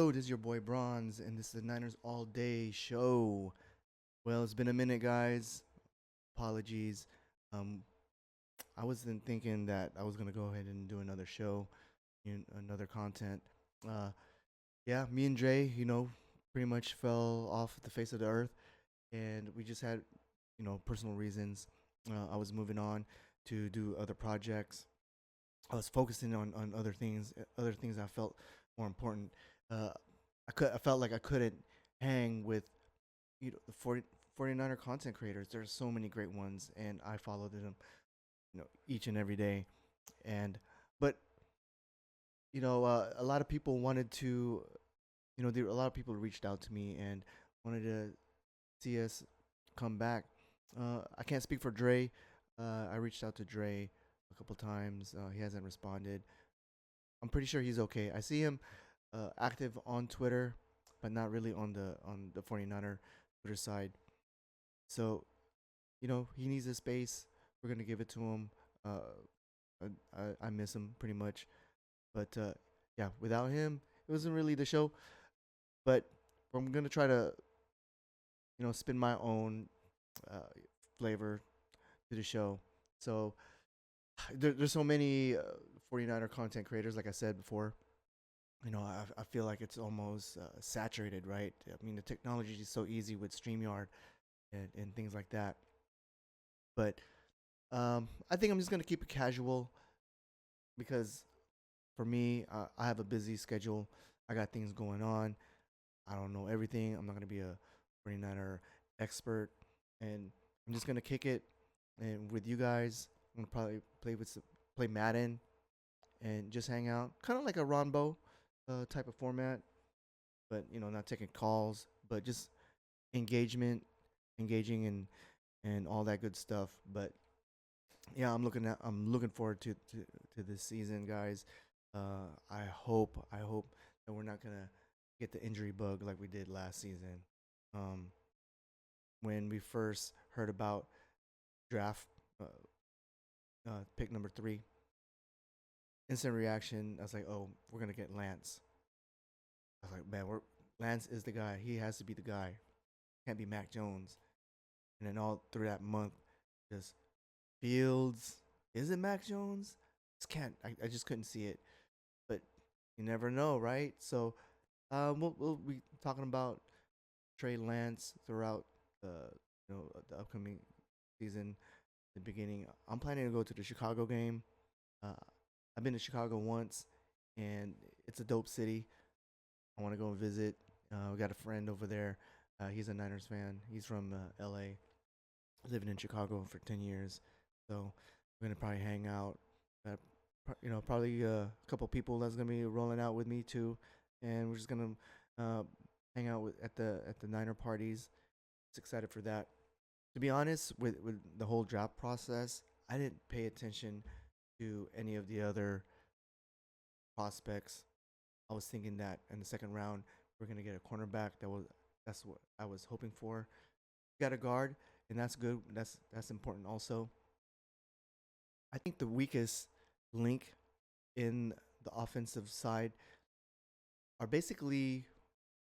Yo, this is your boy Bronze, and this is the Niners All Day Show. Well, it's been a minute, guys. Apologies. Um, I wasn't thinking that I was gonna go ahead and do another show, another content. Uh, yeah, me and Dre, pretty much fell off the face of the earth, and we just had, personal reasons. I was moving on to do other projects. I was focusing on other things I felt more important. Uh, I felt like I couldn't hang with the 49er content creators. There's so many great ones, and I followed them, each and every day. And but a lot of people wanted to, a lot of people reached out to me and wanted to see us come back. I can't speak for Dre. I reached out to Dre a couple times. He hasn't responded. I'm pretty sure he's okay. I see him active on Twitter, but not really on the 49er Twitter side. So, he needs a space. We're gonna give it to him. I miss him pretty much, but yeah, without him, it wasn't really the show. But I'm gonna try to spin my own uh, flavor to the show. So there's so many 49er content creators, like I said before. I feel like it's almost saturated, right? I mean, the technology is so easy with StreamYard and things like that. But I think I'm just gonna keep it casual because for me, I have a busy schedule. I got things going on. I don't know everything. I'm not gonna be a 49er expert, and I'm just gonna kick it and with you guys. I'm gonna probably play Madden and just hang out, kind of like a Ronbo type of format, but not taking calls, but just engagement, engaging and all that good stuff. But yeah, I'm looking forward to this season, guys. I hope that we're not gonna get the injury bug like we did last season. Um, when we first heard about draft pick number 3, instant reaction. I was like, oh, we're gonna get Lance. I was like, man, Lance is the guy. He has to be the guy. Can't be Mac Jones. And then all through that month, just Fields. Is it Mac Jones? Just can't. I just couldn't see it. But you never know, right? So we'll be talking about Trey Lance throughout the upcoming season, the beginning. I'm planning to go to the Chicago game. Uh, I've been to Chicago once, and it's a dope city. I want to go and visit. We got a friend over there. He's a Niners fan. He's from L.A. Living in Chicago for 10 years. So we're gonna probably hang out. Uh, probably a couple people that's gonna be rolling out with me too, and we're just gonna uh, hang out at the Niner parties. Just excited for that. To be honest, with the whole draft process, I didn't pay attention to any of the other prospects. I was thinking that in the second round we're gonna get a cornerback. That's what I was hoping for. Got a guard, and that's good. That's important also. I think the weakest link in the offensive side are basically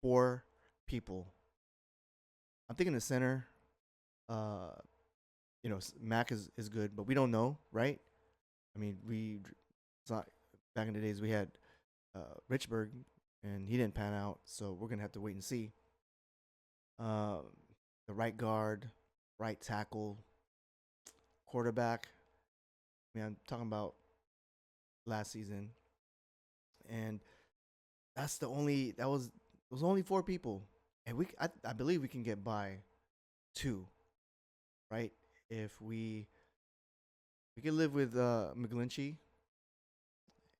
4 people. I'm thinking the center. Uh, Mac is good, but we don't know, right? I mean, it's not back in the days we had Richburg, and he didn't pan out, so we're gonna have to wait and see. Uh, the right guard, right tackle, quarterback. I mean, I'm talking about last season, and that was those only 4 people, and I believe we can get by 2, right? If we can live with McGlinchey,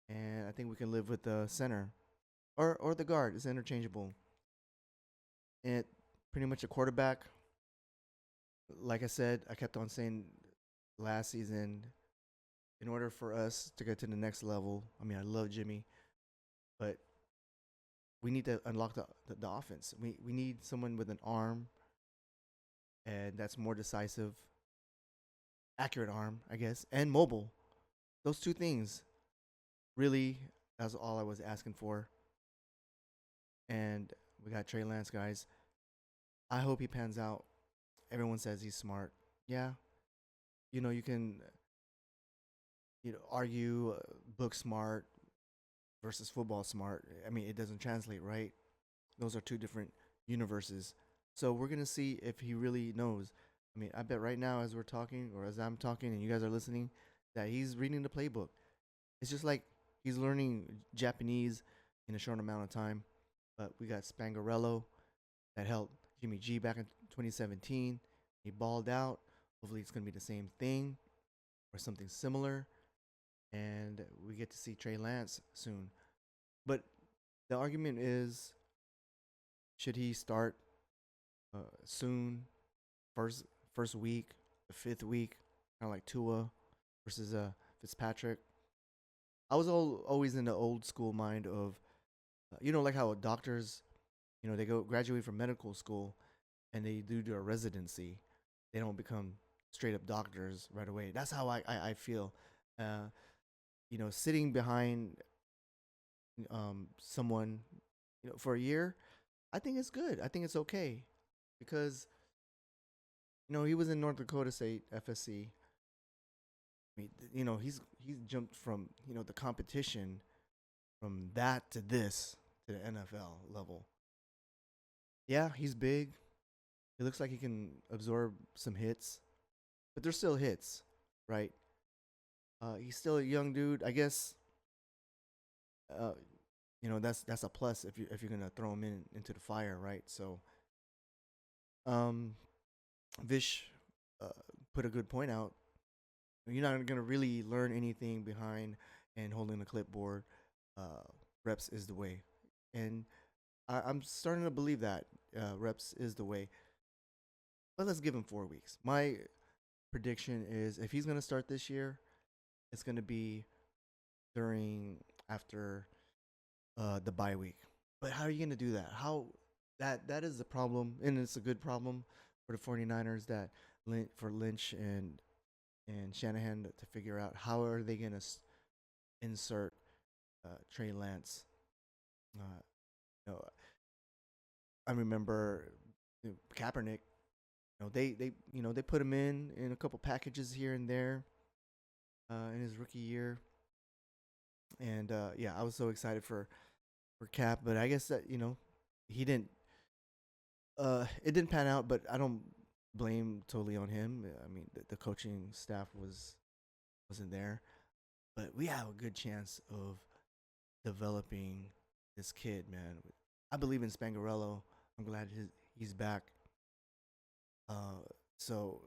and I think we can live with the center or the guard. It's interchangeable, and pretty much a quarterback. Like I said, I kept on saying last season, in order for us to get to the next level. I mean, I love Jimmy, but we need to unlock the offense. We need someone with an arm, and that's more decisive, accurate arm, I guess, and mobile. Those 2 things, really, that's all I was asking for. and we got Trey Lance, guys. I hope he pans out. Everyone says he's smart. Yeah, you can argue book smart versus football smart. I mean, it doesn't translate, right? Those are two different universes. So we're gonna see if he really knows. I mean, I bet right now, as we're talking, or as I'm talking, and you guys are listening, that he's reading the playbook. It's just like he's learning Japanese in a short amount of time. But we got Spangarello that helped Jimmy G back in 2017. He balled out. Hopefully, it's gonna be the same thing or something similar, and we get to see Trey Lance soon. But the argument is, should he start soon, first first week, the fifth week, kind of like Tua versus Fitzpatrick? I was always in the old school mind of, like how doctors, they go graduate from medical school and they do their residency. They don't become straight up doctors right away. That's how I feel. Uh, sitting behind someone, for a year, I think it's good. I think it's okay because he was in North Dakota State FSC. I mean, he's jumped from the competition from that to this to the NFL level. Yeah, he's big. He looks like he can absorb some hits, but they're still hits, right? He's still a young dude. I guess uh, that's a plus if you're gonna throw him into the fire, right? So um, Vish uh, put a good point out. You're not gonna really learn anything behind and holding a clipboard. Uh, Reps is the way, and I'm starting to believe that reps is the way. But let's give him 4 weeks. My prediction is if he's gonna start this year, it's gonna be during after the bye week. But how are you gonna do that? How that is the problem, and it's a good problem for the 49ers that for Lynch and Shanahan to figure out how are they gonna insert Trey Lance. Uh, you know, I remember Kaepernick. They put him in a couple packages here and there in his rookie year, and yeah, I was so excited for Cap, but I guess that he didn't. It didn't pan out, but I don't blame totally on him. I mean, the coaching staff wasn't there, but we have a good chance of developing this kid, man. I believe in Spangarello. I'm glad he's back. Uh, so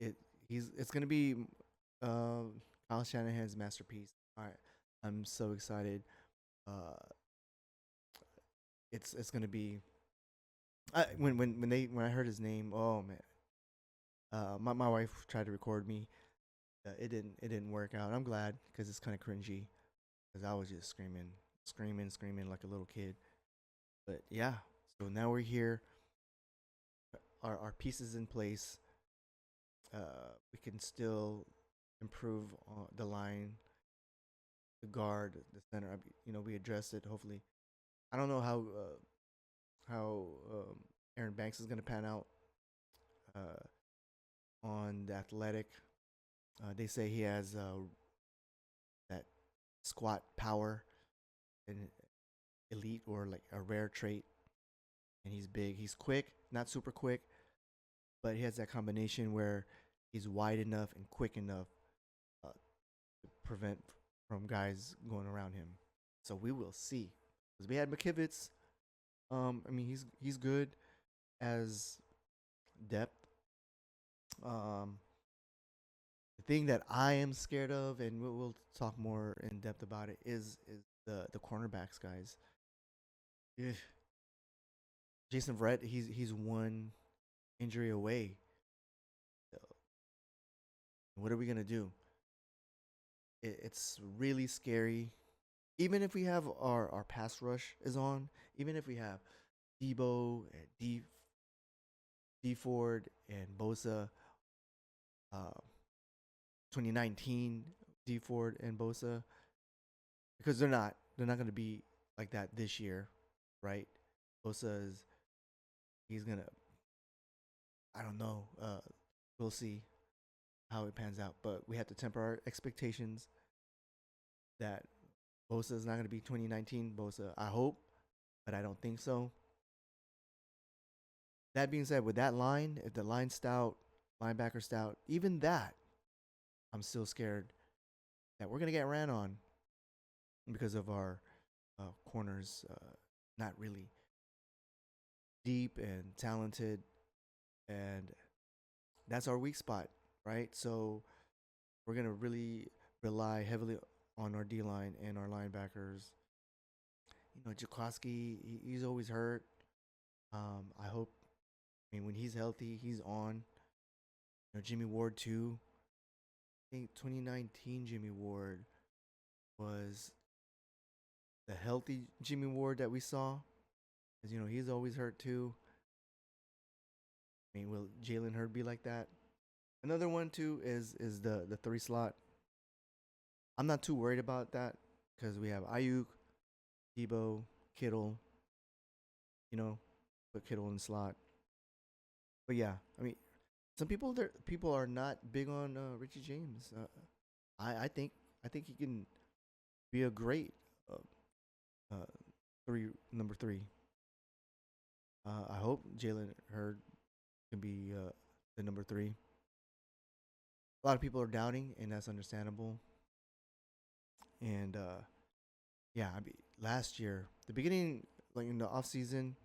it it's gonna be uh, Kyle Shanahan's masterpiece. I'm so excited. Uh, it's gonna be when I heard his name. Oh man, my wife tried to record me. It didn't work out. I'm glad because it's kind of cringy because I was just screaming like a little kid. But yeah, so now we're here. Our pieces in place. We can still improve the line, the guard, the center. We addressed it. Hopefully, I don't know how Aaron Banks is gonna pan out uh, on the athletic. They say he has that squat power, an elite or like a rare trait, and he's big. He's quick, not super quick, but he has that combination where he's wide enough and quick enough to prevent from guys going around him. So we will see. Because we had McKivitz. I mean, he's good as depth. Um, the thing that I am scared of, and we'll talk more in depth about it, is the cornerbacks, guys. Ugh. Jason Verrett, he's one injury away. What are we gonna do? It's really scary. Even if we have our pass rush is on, even if we have Debo and D Ford and Bosa, uh, 2019 D Ford and Bosa, because they're not going to be. like that this year, right? Bosa is he's gonna. I don't know. We'll see how it pans out, but we have to temper our expectations that Bosa is not going to be 2019 Bosa. I hope, but I don't think so. That being said, with that line, if the line stout, linebacker stout, even that, I'm still scared that we're going to get ran on because of our corners not really deep and talented, and that's our weak spot, right? So we're gonna really rely heavily on our D line and our linebackers. You know, Jakoski, he's always hurt. I hope. I mean, when he's healthy, he's on. You know, Jimmy Ward too. I think 2019 Jimmy Ward was the healthy Jimmy Ward that we saw. As you know, he's always hurt too. I mean, will Jalen Hurd be like that? Another one too is the three slot. I'm not too worried about that because we have Ayuk, Debo, Kittle. You know, put Kittle in the slot. But yeah, I mean, some people are not big on Richie James. I think he can be a great uh, three number three. I hope Jalen Hurd can be the number three. A lot of people are doubting, and that's understandable. And yeah, I mean, last year, the beginning, like in the off season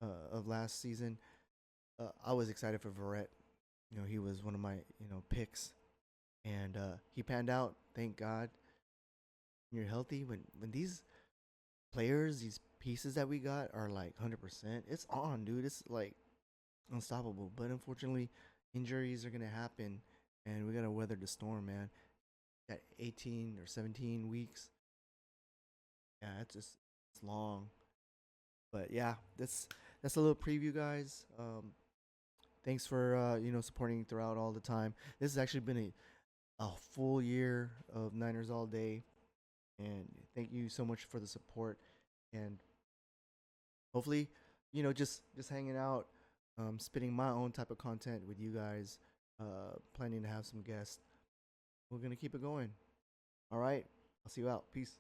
of last season, I was excited for Verrett. You know, he was one of my picks, and he panned out. Thank God. When you're healthy, when these players, these pieces that we got are like 100%, it's on, dude. It's like unstoppable. But unfortunately, injuries are gonna happen, and we gotta weather the storm, man. At 18 or 17 weeks, yeah, it's long. But yeah, that's a little preview, guys. Thanks for supporting throughout all the time. This has actually been a full year of Niners all day, and thank you so much for the support. And hopefully, just hanging out, spitting my own type of content with you guys. Planning to have some guests. We're gonna keep it going. All right, I'll see you out. Peace.